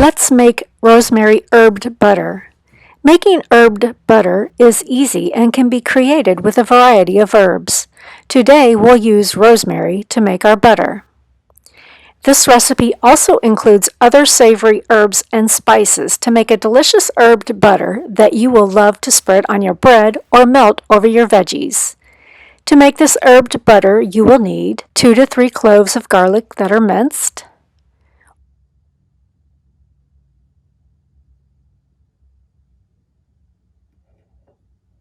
Let's make rosemary herbed butter. Making herbed butter is easy and can be created with a variety of herbs. Today we'll use rosemary to make our butter. This recipe also includes other savory herbs and spices to make a delicious herbed butter that you will love to spread on your bread or melt over your veggies. To make this herbed butter, you will need 2 to 3 cloves of garlic that are minced,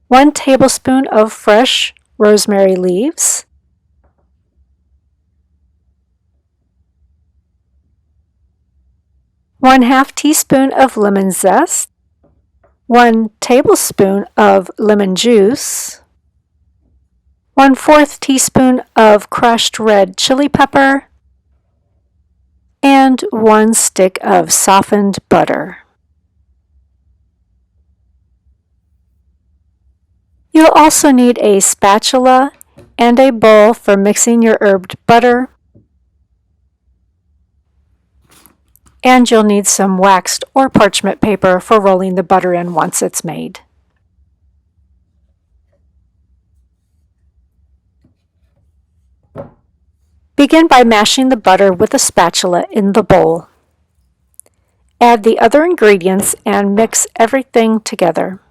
1 tablespoon of fresh rosemary leaves, 1/2 teaspoon of lemon zest, 1 tablespoon of lemon juice, 1/4 teaspoon of crushed red chili pepper, and 1 stick of softened butter. You'll also need a spatula and a bowl for mixing your herbed butter, and you'll need some waxed or parchment paper for rolling the butter in once it's made. Begin by mashing the butter with a spatula in the bowl. Add the other ingredients and mix everything together.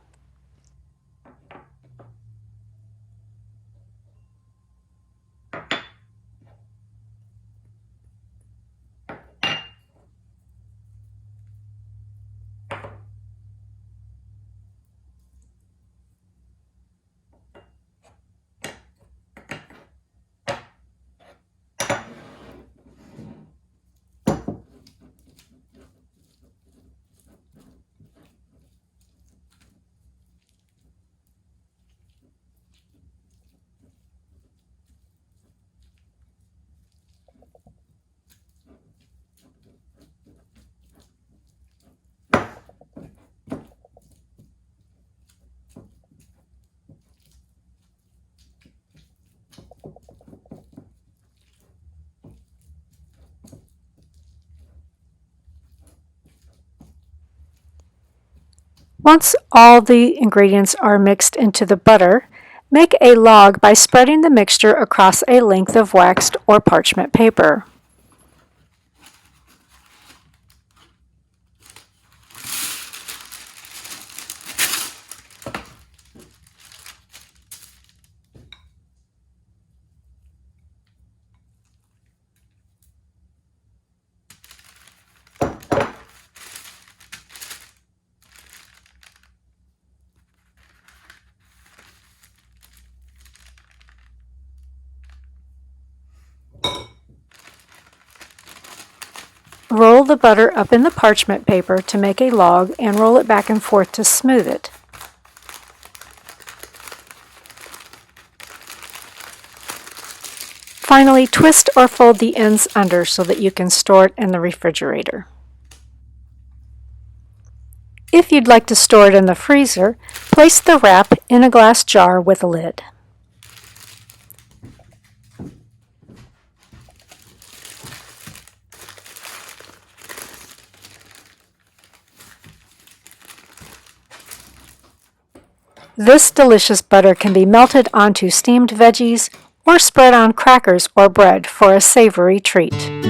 Once all the ingredients are mixed into the butter, make a log by spreading the mixture across a length of waxed or parchment paper. Roll the butter up in the parchment paper to make a log and roll it back and forth to smooth it. Finally, twist or fold the ends under so that you can store it in the refrigerator. If you'd like to store it in the freezer, place the wrap in a glass jar with a lid. This delicious butter can be melted onto steamed veggies or spread on crackers or bread for a savory treat.